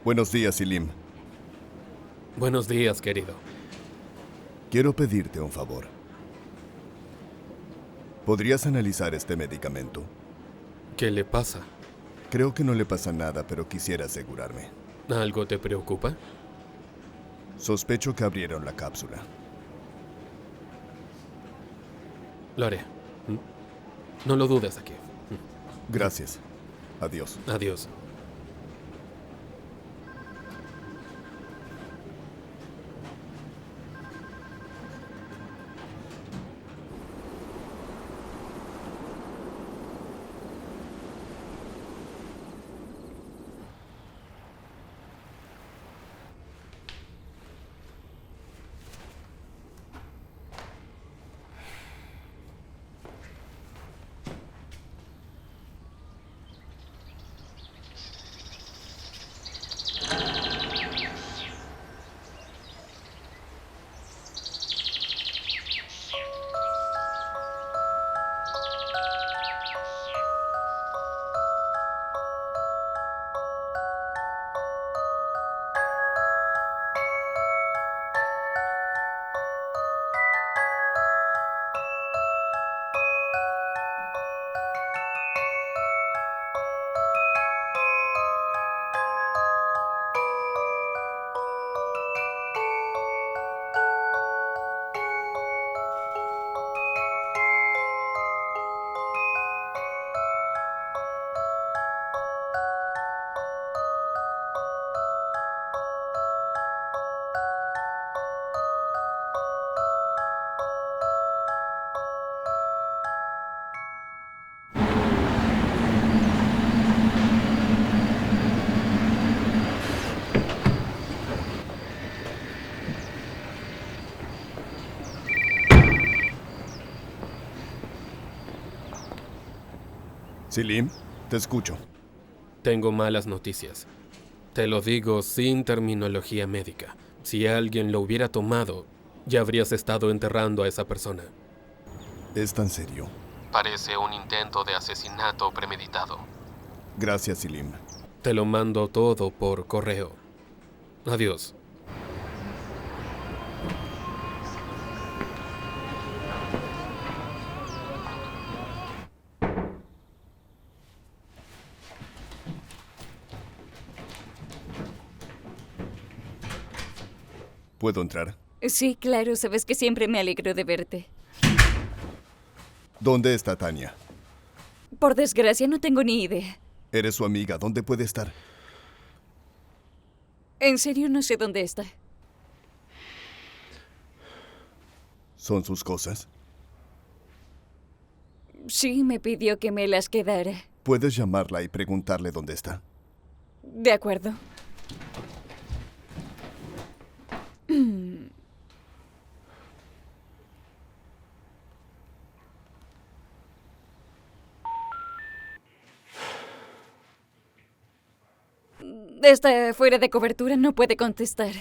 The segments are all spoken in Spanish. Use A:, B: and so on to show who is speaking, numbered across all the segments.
A: Buenos días, Selim.
B: Buenos días, querido.
A: Quiero pedirte un favor. ¿Podrías analizar este medicamento?
B: ¿Qué le pasa?
A: Creo que no le pasa nada, pero quisiera asegurarme.
B: ¿Algo te preocupa?
A: Sospecho que abrieron la cápsula.
B: Lo haré. No lo dudes aquí.
A: Gracias. Adiós.
B: Adiós.
A: Selim, te escucho.
B: Tengo malas noticias. Te lo digo sin terminología médica. Si alguien lo hubiera tomado, ya habrías estado enterrando a esa persona.
A: ¿Es tan serio?
B: Parece un intento de asesinato premeditado.
A: Gracias, Selim.
B: Te lo mando todo por correo. Adiós.
A: ¿Puedo entrar?
C: Sí, claro, sabes que siempre me alegro de verte.
A: ¿Dónde está Tania?
C: Por desgracia, no tengo ni idea.
A: Eres su amiga. ¿Dónde puede estar?
C: En serio, no sé dónde está.
A: ¿Son sus cosas?
C: Sí, me pidió que me las quedara.
A: ¿Puedes llamarla y preguntarle dónde está?
C: De acuerdo. Está fuera de cobertura, no puede contestar.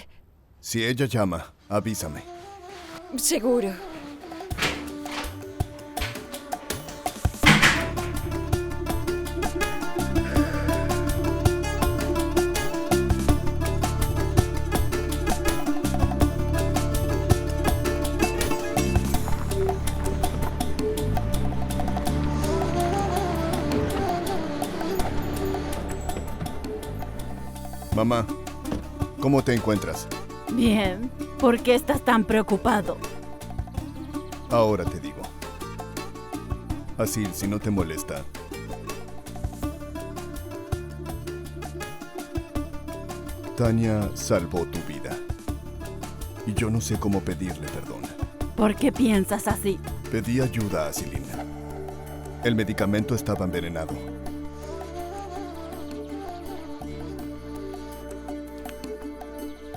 A: Si ella llama, avísame.
C: Seguro.
A: Mamá, ¿cómo te encuentras?
D: Bien. ¿Por qué estás tan preocupado?
A: Ahora te digo. Asil, si no te molesta. Tania salvó tu vida. Y yo no sé cómo pedirle perdón.
D: ¿Por qué piensas así?
A: Pedí ayuda a Selim. El medicamento estaba envenenado.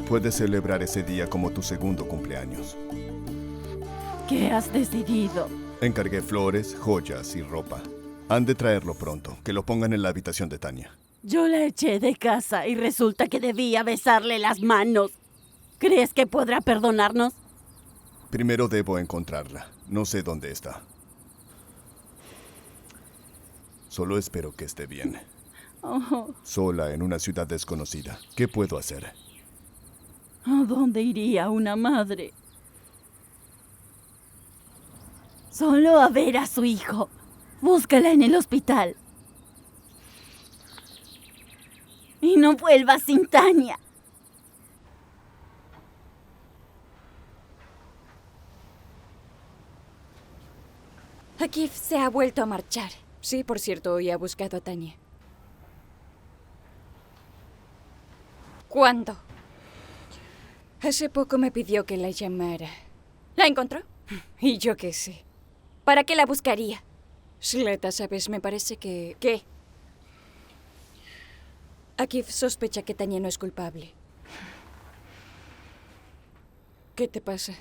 A: Puedes celebrar ese día como tu segundo cumpleaños.
D: ¿Qué has decidido?
A: Encargué flores, joyas y ropa. Han de traerlo pronto, que lo pongan en la habitación de Tania.
D: Yo la eché de casa y resulta que debía besarle las manos. ¿Crees que podrá perdonarnos?
A: Primero debo encontrarla. No sé dónde está. Solo espero que esté bien.
D: Oh,
A: sola en una ciudad desconocida. ¿Qué puedo hacer?
D: ¿a dónde iría una madre? Solo a ver a su hijo. Búscala en el hospital. Y no vuelvas sin Tanya.
C: Akif se ha vuelto a marchar. Sí, por cierto, hoy ha buscado a Tanya. ¿Cuándo? Hace poco me pidió que la llamara. ¿La encontró? Y yo qué sé. ¿Para qué la buscaría? Sleta, ¿sabes? Me parece que... ¿Qué? Akif sospecha que Tanya no es culpable. ¿Qué te pasa?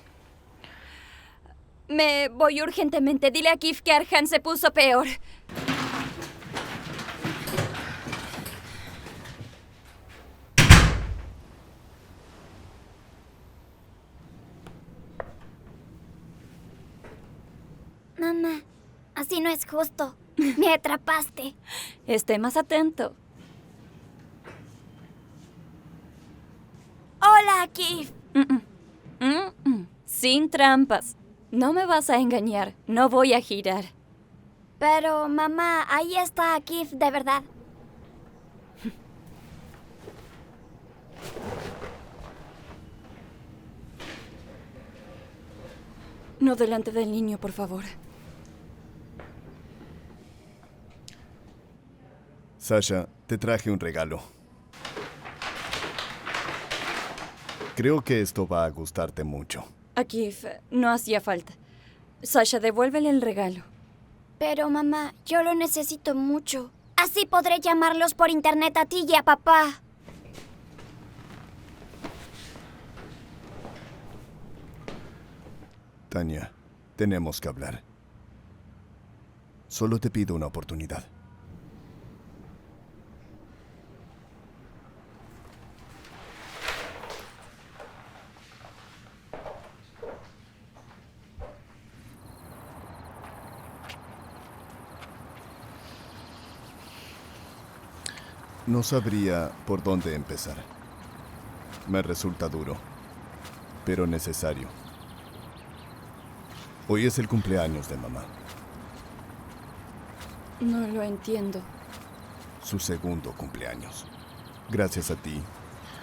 C: Me voy urgentemente. Dile a Akif que Arhan se puso peor.
E: Mamá, así no es justo. Me atrapaste.
C: Esté más atento.
E: Hola, Akif.
C: Sin trampas. No me vas a engañar. No voy a girar.
E: Pero, mamá, ahí está Akif de verdad.
C: No delante del niño, por favor.
A: Sasha, te traje un regalo. Creo que esto va a gustarte mucho.
C: Akif, no hacía falta. Sasha, devuélvele el regalo.
E: Pero, mamá, yo lo necesito mucho. Así podré llamarlos por internet a ti y a papá.
A: Tanya, tenemos que hablar. Solo te pido una oportunidad. No sabría por dónde empezar. Me resulta duro, pero necesario. Hoy es el cumpleaños de mamá.
C: No lo entiendo.
A: Su segundo cumpleaños. Gracias a ti,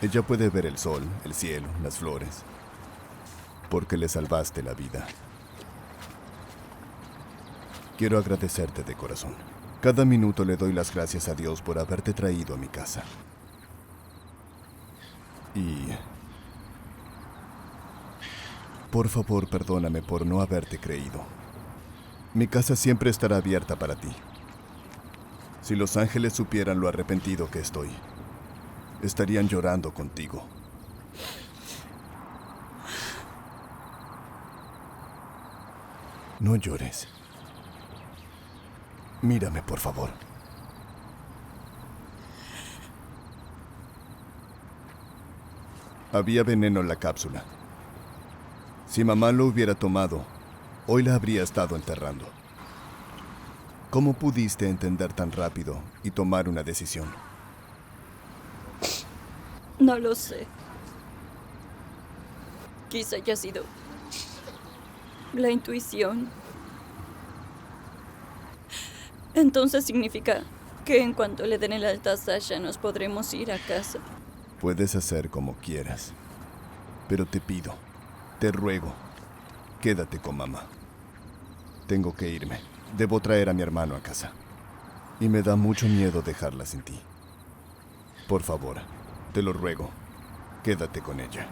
A: ella puede ver el sol, el cielo, las flores. Porque le salvaste la vida. Quiero agradecerte de corazón. Cada minuto le doy las gracias a Dios por haberte traído a mi casa. Y... por favor, perdóname por no haberte creído. Mi casa siempre estará abierta para ti. Si los ángeles supieran lo arrepentido que estoy, estarían llorando contigo. No llores. Mírame, por favor. Había veneno en la cápsula. Si mamá lo hubiera tomado, hoy la habría estado enterrando. ¿Cómo pudiste entender tan rápido y tomar una decisión?
C: No lo sé. Quizá haya sido la intuición. Entonces significa que en cuanto le den el alta a Sasha nos podremos ir a casa.
A: Puedes hacer como quieras, pero te pido, te ruego, quédate con mamá. Tengo que irme. Debo traer a mi hermano a casa. Y me da mucho miedo dejarla sin ti. Por favor, te lo ruego, quédate con ella.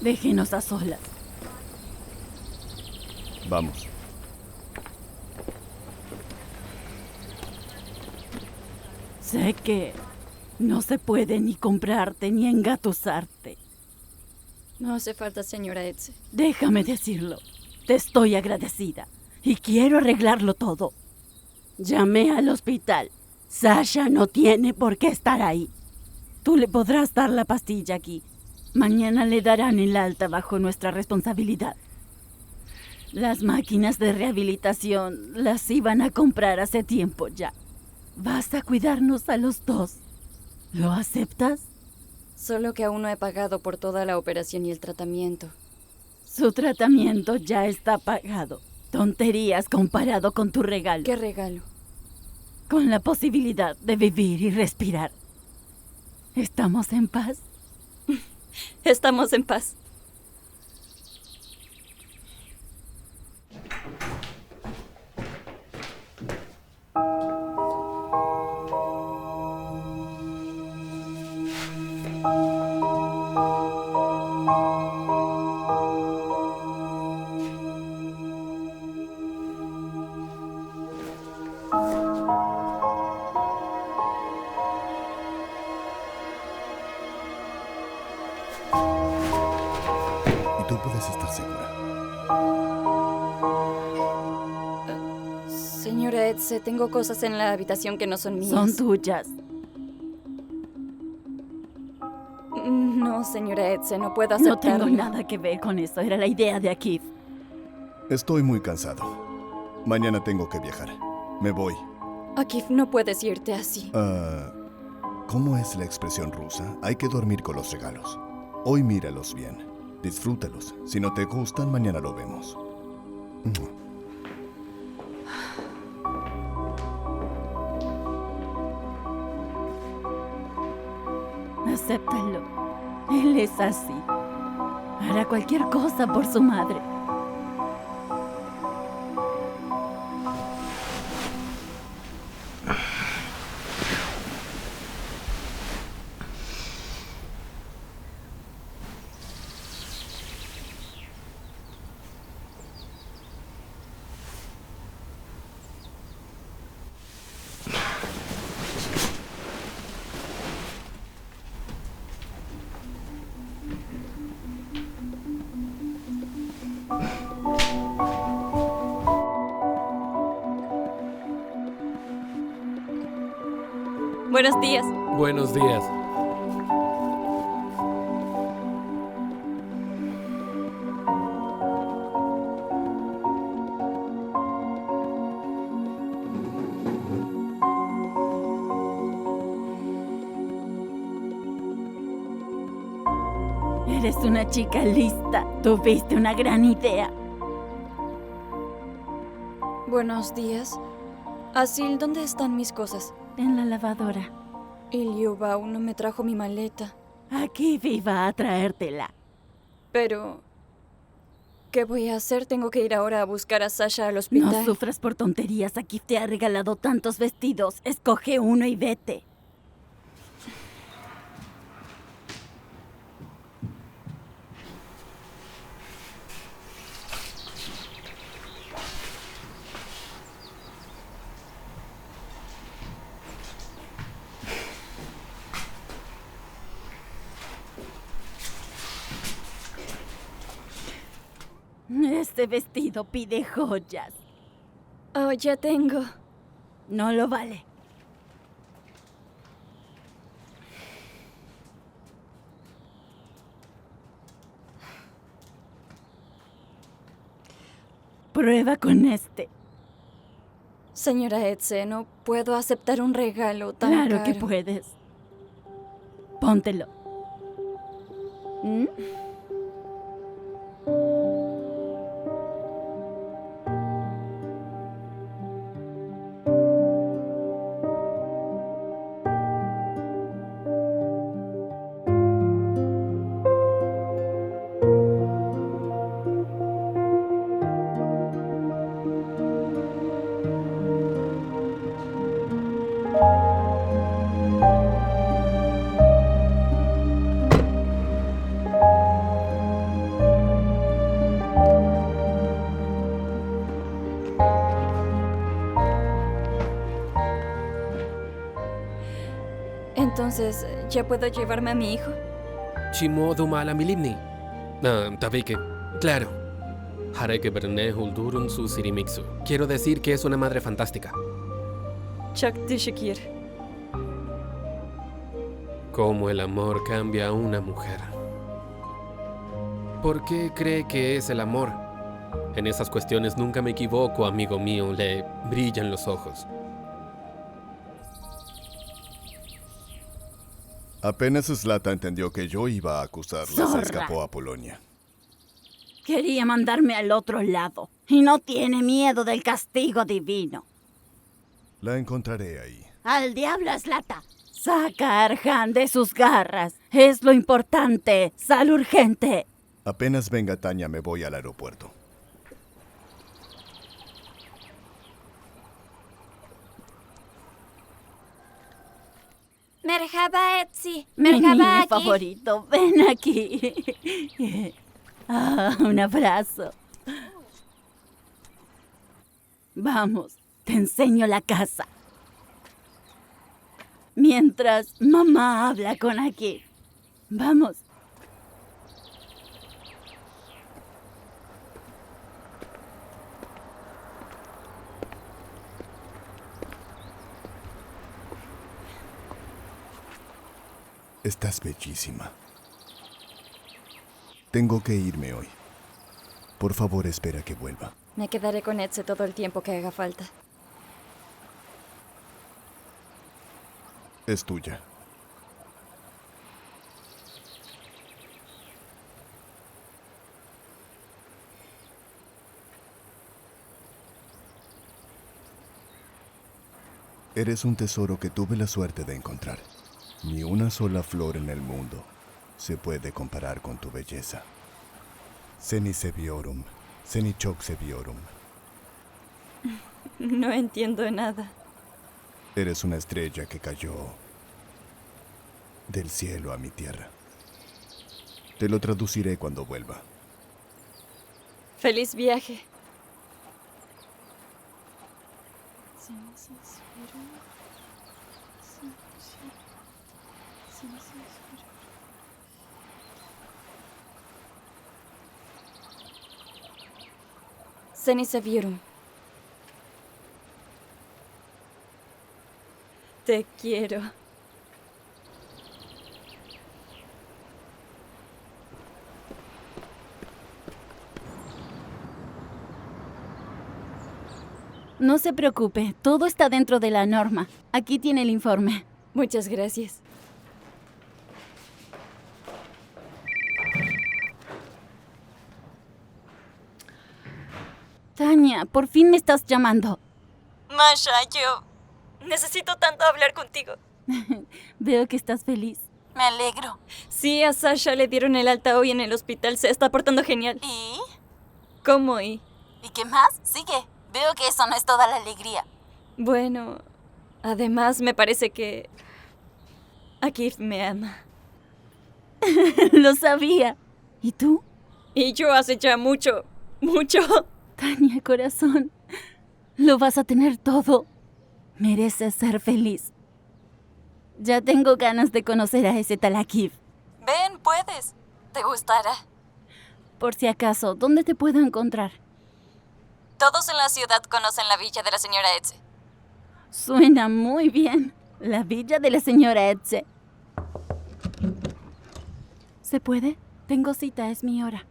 D: Déjenos a solas.
A: Vamos.
D: Sé que no se puede ni comprarte ni engatusarte.
C: No hace falta, señora Etze.
D: Déjame decirlo. Te estoy agradecida. Y quiero arreglarlo todo. Llamé al hospital. Sasha no tiene por qué estar ahí. Tú le podrás dar la pastilla aquí. Mañana le darán el alta bajo nuestra responsabilidad. Las máquinas de rehabilitación las iban a comprar hace tiempo ya. Vas a cuidarnos a los dos. ¿Lo aceptas?
C: Solo que aún no he pagado por toda la operación y el tratamiento.
D: Su tratamiento ya está pagado. Tonterías comparado con tu regalo.
C: ¿Qué regalo?
D: Con la posibilidad de vivir y respirar. ¿Estamos en paz?
C: Estamos en paz.
A: Y tú puedes estar segura.
C: Señora Etze, tengo cosas en la habitación que no son mías.
D: Son tuyas.
C: No, señora Etze, no puedo
D: No
C: aceptarlo.
D: tengo nada que ver con eso. Era la idea de Akif.
A: Estoy muy cansado. Mañana tengo que viajar. Me voy.
C: Akif, no puedes irte así.
A: ¿Cómo es la expresión rusa? Hay que dormir con los regalos. Hoy míralos bien. Disfrútalos. Si no te gustan, mañana lo vemos.
D: Acéptalo. Él es así. Hará cualquier cosa por su madre.
C: Buenos días.
B: Buenos días.
D: Eres una chica lista. Tuviste una gran idea.
C: Buenos días. Asil, ¿dónde están mis cosas?
D: En la lavadora.
C: Y Liuba aún no me trajo mi maleta.
D: Aquí iba a traértela.
C: Pero... ¿qué voy a hacer? Tengo que ir ahora a buscar a Sasha al hospital.
D: No sufras por tonterías. Aquí te ha regalado tantos vestidos. Escoge uno y vete. Este vestido pide joyas.
C: Oh, ya tengo.
D: No lo vale. Prueba con este.
C: Señora Etze, no puedo aceptar un regalo tan
D: Claro
C: caro.
D: que puedes. Póntelo. ¿Mm?
C: Entonces, ¿ya puedo llevarme a mi hijo?
B: Chimo Dumala Milibni. Tabike. Claro. Hareke Berne Huldurun Su Sirimixu. Quiero decir que es una madre fantástica.
C: Çok teşekkür.
B: Cómo el amor cambia a una mujer. ¿Por qué cree que es el amor? En esas cuestiones nunca me equivoco, amigo mío. Le brillan los ojos.
A: Apenas Zlata entendió que yo iba a acusarla, se
D: Zorra.
A: escapó a Polonia.
D: Quería mandarme al otro lado y no tiene miedo del castigo divino.
A: La encontraré ahí.
D: ¡Al diablo, Zlata! Saca a Arhan de sus garras. Es lo importante. Sal urgente.
A: Apenas venga Tanya, me voy al aeropuerto.
E: Merhaba, Etsi.
D: Mi
E: Merhaba
D: niño
E: aquí.
D: favorito, ven aquí. Un abrazo. Vamos, te enseño la casa. Mientras mamá habla con aquí. Vamos.
A: Estás bellísima. Tengo que irme hoy. Por favor, espera que vuelva.
C: Me quedaré con Etze todo el tiempo que haga falta.
A: Es tuya. Eres un tesoro que tuve la suerte de encontrar. Ni una sola flor en el mundo se puede comparar con tu belleza. Cenicebiorum, Cenichoxebiorum.
C: No entiendo nada.
A: Eres una estrella que cayó del cielo a mi tierra. Te lo traduciré cuando vuelva.
C: Feliz viaje. Cenicebiorum. Te quiero.
D: No se preocupe, todo está dentro de la norma. Aquí tiene el informe.
C: Muchas gracias.
D: Tanya, por fin me estás llamando.
C: Masha, yo necesito tanto hablar contigo.
D: Veo que estás feliz. Me alegro.
C: Sí, a Sasha le dieron el alta hoy en el hospital. Se está portando genial.
D: ¿Y?
C: ¿Cómo y?
D: ¿Y qué más? Sigue. Veo que eso no es toda la alegría.
C: Bueno, además me parece que Akif me ama.
D: Lo sabía. ¿Y tú?
C: Y yo hace ya mucho.
D: Tanya, corazón. Lo vas a tener todo. Mereces ser feliz. Ya tengo ganas de conocer a ese tal Akif.
C: Ven, puedes. ¿Te gustará?
D: Por si acaso, ¿dónde te puedo encontrar?
C: Todos en la ciudad conocen la villa de la señora Etze.
D: Suena muy bien. La villa de la señora Etze. ¿Se puede? Tengo cita, es mi hora.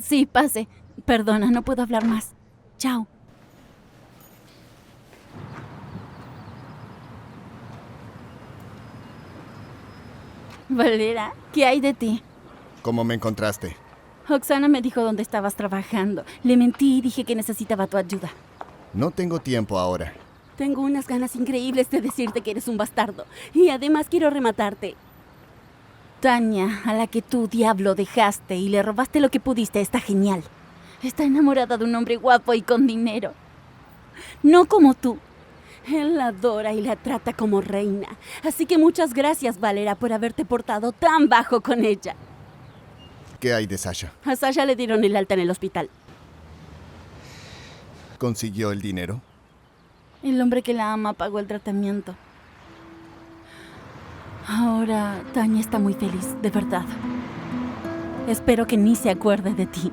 D: Sí, pase. Perdona, no puedo hablar más. Chao. Valera, ¿qué hay de ti?
A: ¿Cómo me encontraste?
D: Oksana me dijo dónde estabas trabajando. Le mentí y dije que necesitaba tu ayuda.
A: No tengo tiempo ahora.
D: Tengo unas ganas increíbles de decirte que eres un bastardo. Y además quiero rematarte. Tanya, a la que tú, diablo, dejaste y le robaste lo que pudiste, está genial. Está enamorada de un hombre guapo y con dinero. No como tú. Él la adora y la trata como reina. Así que muchas gracias, Valera, por haberte portado tan bajo con ella.
A: ¿Qué hay de Sasha?
D: A Sasha le dieron el alta en el hospital.
A: ¿Consiguió el dinero?
D: El hombre que la ama pagó el tratamiento. Ahora Tanya está muy feliz, de verdad. Espero que ni se acuerde de ti.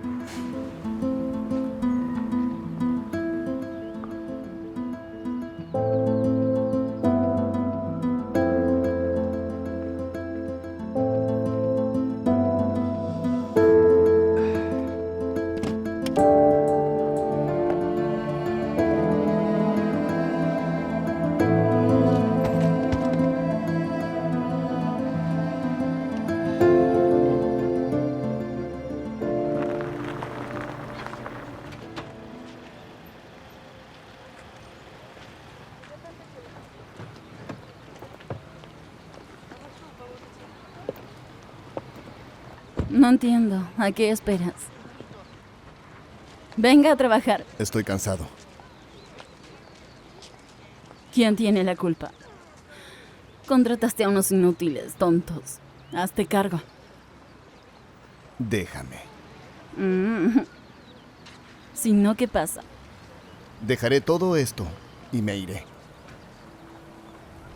D: No entiendo. ¿A qué esperas? Venga a trabajar.
A: Estoy cansado.
D: ¿Quién tiene la culpa? Contrataste a unos inútiles, tontos. Hazte cargo.
A: Déjame.
D: Si no, ¿qué pasa?
A: Dejaré todo esto y me iré.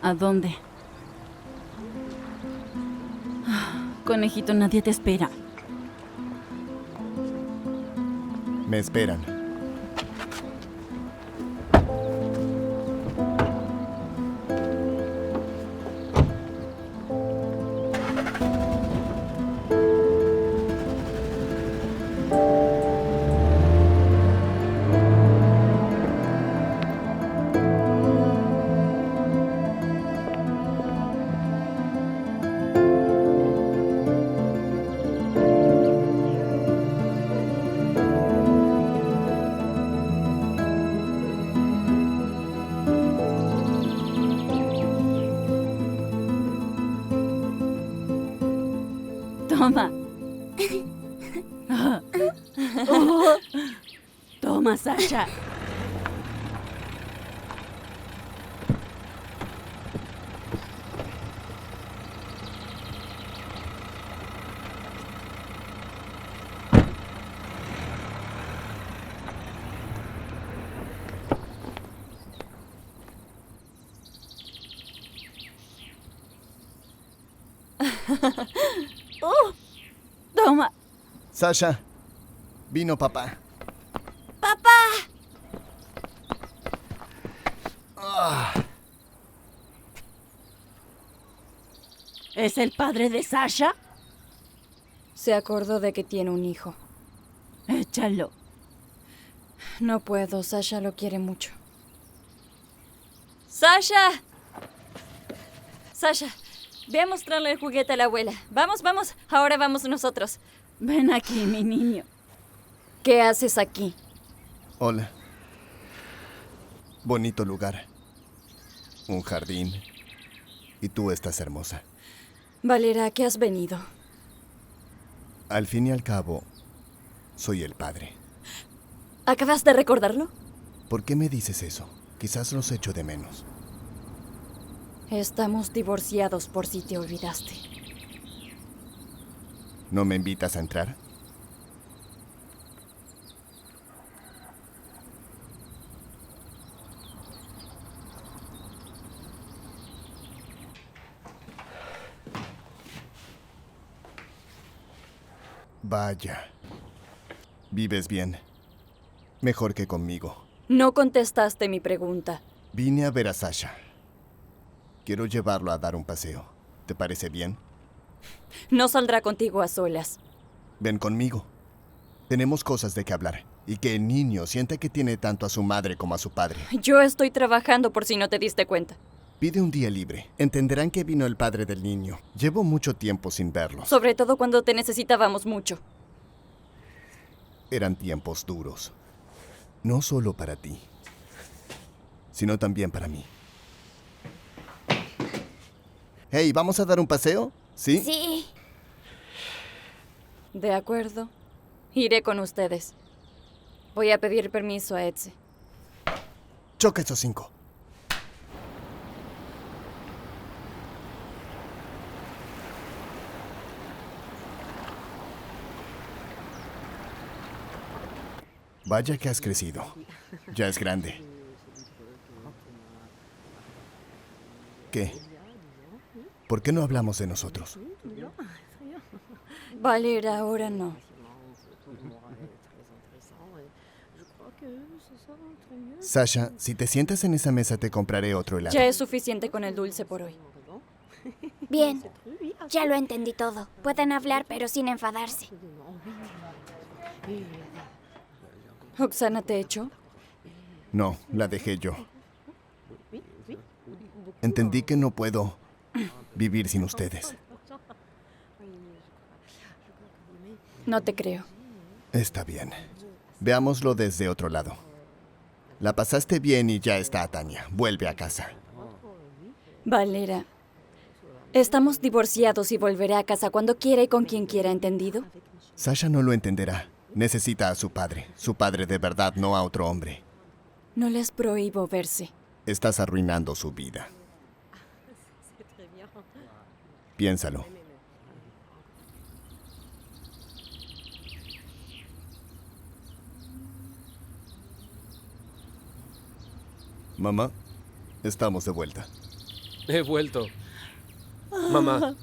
D: ¿A dónde? Conejito, nadie te espera.
A: Me esperan.
D: Toma. Oh. Toma, Sasha. Toma.
A: Sasha, vino papá.
E: ¡Papá!
D: ¿Es el padre de Sasha?
C: Se acordó de que tiene un hijo.
D: Échalo.
C: No puedo, Sasha lo quiere mucho. ¡Sasha! Sasha, ve a mostrarle el juguete a la abuela. Vamos, vamos. Ahora vamos nosotros.
D: Ven aquí, mi niño.
C: ¿Qué haces aquí?
A: Hola. Bonito lugar. Un jardín. Y tú estás hermosa.
C: Valera, ¿a qué has venido?
A: Al fin y al cabo, soy el padre.
C: ¿Acabas de recordarlo?
A: ¿Por qué me dices eso? Quizás los echo de menos.
C: Estamos divorciados, por si te olvidaste.
A: ¿No me invitas a entrar? Vaya. ¿Vives bien? Mejor que conmigo.
C: No contestaste mi pregunta.
A: Vine a ver a Sasha. Quiero llevarlo a dar un paseo. ¿Te parece bien?
C: No saldrá contigo a solas.
A: Ven conmigo. Tenemos cosas de qué hablar. Y que el niño sienta que tiene tanto a su madre como a su padre.
C: Yo estoy trabajando por si no te diste cuenta.
A: Pide un día libre. Entenderán que vino el padre del niño. Llevo mucho tiempo sin verlos.
C: Sobre todo cuando te necesitábamos mucho.
A: Eran tiempos duros. No solo para ti, sino también para mí. Hey, ¿vamos a dar un paseo? ¿Sí?
E: Sí.
C: De acuerdo. Iré con ustedes. Voy a pedir permiso a Etze.
A: Choca esos 5. Vaya que has crecido. Ya es grande. ¿Qué? ¿Por qué no hablamos de nosotros?
C: Valera, ahora no.
A: Sasha, si te sientas en esa mesa te compraré otro helado.
C: Ya es suficiente con el dulce por hoy.
E: Bien, ya lo entendí todo. Pueden hablar, pero sin enfadarse.
C: ¿Oksana te echó?
A: No, la dejé yo. Entendí que no puedo vivir sin ustedes.
C: No te creo.
A: Está bien. Veámoslo desde otro lado. La pasaste bien y ya está, Tania. Vuelve a casa.
C: Valera, estamos divorciados y volveré a casa cuando quiera y con quien quiera, ¿entendido?
A: Sasha no lo entenderá. Necesita a su padre. Su padre de verdad, no a otro hombre.
C: No les prohíbo verse.
A: Estás arruinando su vida. Piénsalo. Mamá, estamos de vuelta.
B: He vuelto. Mamá.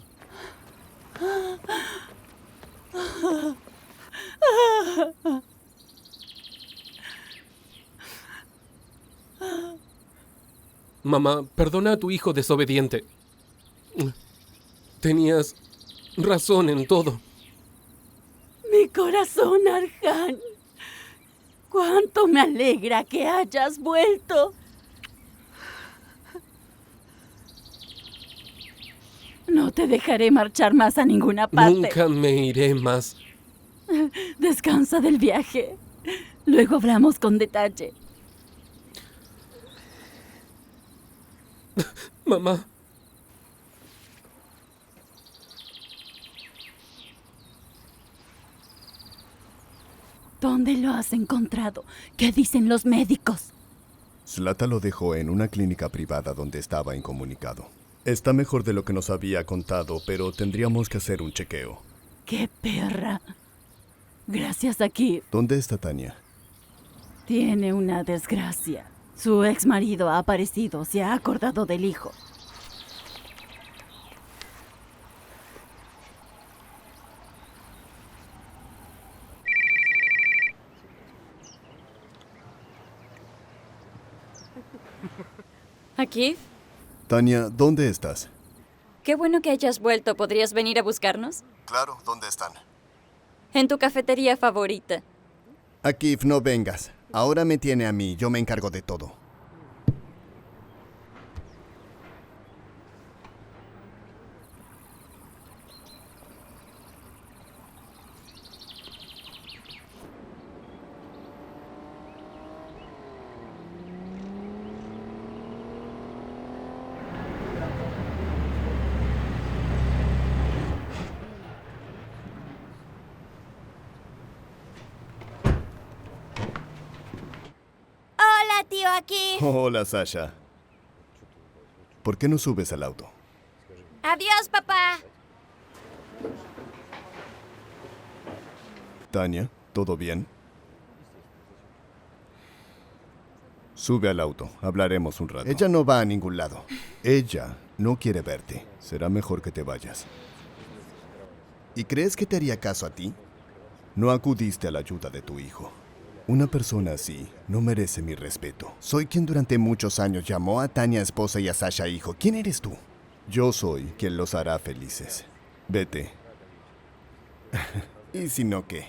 B: Mamá, perdona a tu hijo desobediente. Tenías razón en todo.
D: Mi corazón, Arjan. Cuánto me alegra que hayas vuelto. No te dejaré marchar más a ninguna parte.
B: Nunca me iré más.
D: Descansa del viaje. Luego hablamos con detalle.
B: Mamá.
D: ¿Dónde lo has encontrado? ¿Qué dicen los médicos?
A: Zlata lo dejó en una clínica privada donde estaba incomunicado. Está mejor de lo que nos había contado, pero tendríamos que hacer un chequeo.
D: ¡Qué perra! Gracias, Akif.
A: ¿Dónde está Tania?
D: Tiene una desgracia. Su ex marido ha aparecido, se ha acordado del hijo.
C: ¿Akif?
A: Tania, ¿dónde estás?
C: Qué bueno que hayas vuelto. ¿Podrías venir a buscarnos?
A: Claro, ¿dónde están?
C: En tu cafetería favorita.
A: Akif, no vengas. Ahora me tiene a mí, yo me encargo de todo.
E: Hola, tío, aquí.
A: Hola, Sasha. ¿Por qué no subes al auto?
E: Adiós, papá.
A: Tania, ¿todo bien? Sube al auto, hablaremos un rato. Ella no va a ningún lado. Ella no quiere verte. Será mejor que te vayas. ¿Y crees que te haría caso a ti? No acudiste a la ayuda de tu hijo. Una persona así no merece mi respeto. Soy quien durante muchos años llamó a Tania esposa y a Sasha hijo. ¿Quién eres tú? Yo soy quien los hará felices. Vete. ¿Y si no qué?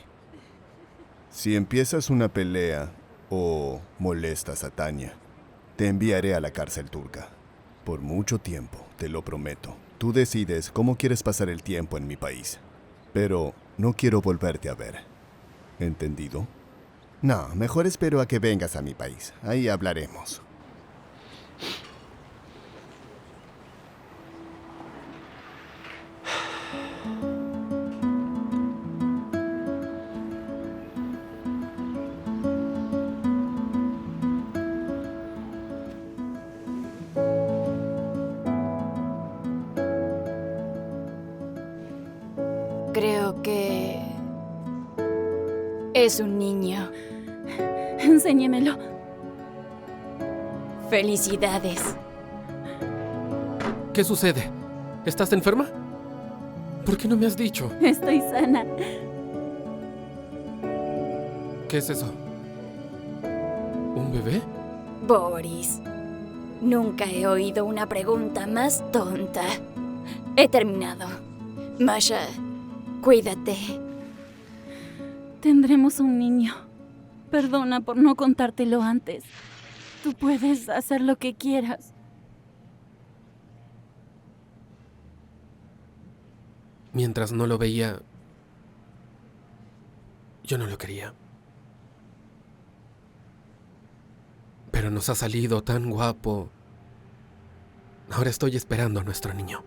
A: Si empiezas una pelea o molestas a Tania, te enviaré a la cárcel turca. Por mucho tiempo, te lo prometo. Tú decides cómo quieres pasar el tiempo en mi país. Pero no quiero volverte a ver. ¿Entendido? No, mejor espero a que vengas a mi país. Ahí hablaremos.
C: Creo que es un niño.
D: Enséñemelo.
C: Felicidades.
B: ¿Qué sucede? ¿Estás enferma? ¿Por qué no me has dicho?
D: Estoy sana.
B: ¿Qué es eso? ¿Un bebé?
C: Boris, nunca he oído una pregunta más tonta. He terminado. Masha, cuídate.
D: Tendremos un niño. Perdona por no contártelo antes. Tú puedes hacer lo que quieras.
B: Mientras no lo veía, yo no lo quería. Pero nos ha salido tan guapo. Ahora estoy esperando a nuestro niño.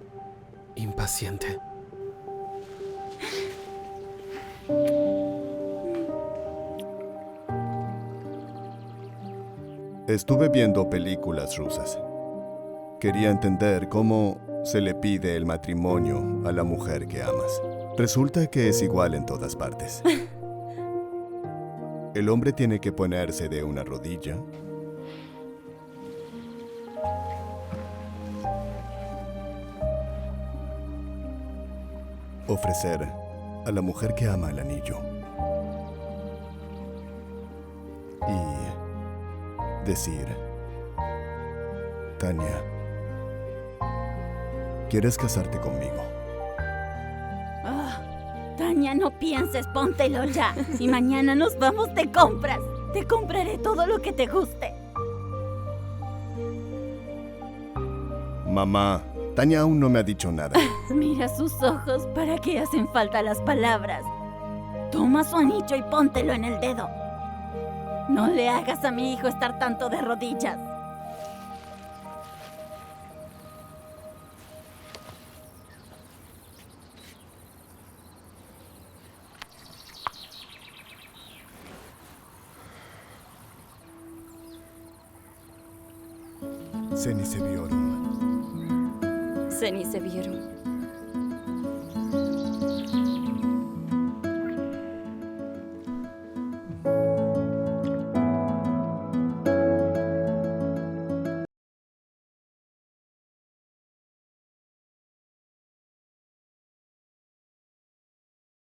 B: Impaciente.
A: Estuve viendo películas rusas. Quería entender cómo se le pide el matrimonio a la mujer que amas. Resulta que es igual en todas partes. El hombre tiene que ponerse de una rodilla, ofrecer a la mujer que ama el anillo y decir: Tania, ¿quieres casarte conmigo?
D: Tania, no pienses, póntelo ya. Y mañana nos vamos de compras. Te compraré todo lo que te guste.
A: Mamá, Tania aún no me ha dicho nada.
D: Mira sus ojos, ¿para qué hacen falta las palabras? Toma su anillo y póntelo en el dedo. No le hagas a mi hijo estar tanto de rodillas.
A: Seni seviyorum.
C: Seni seviyorum.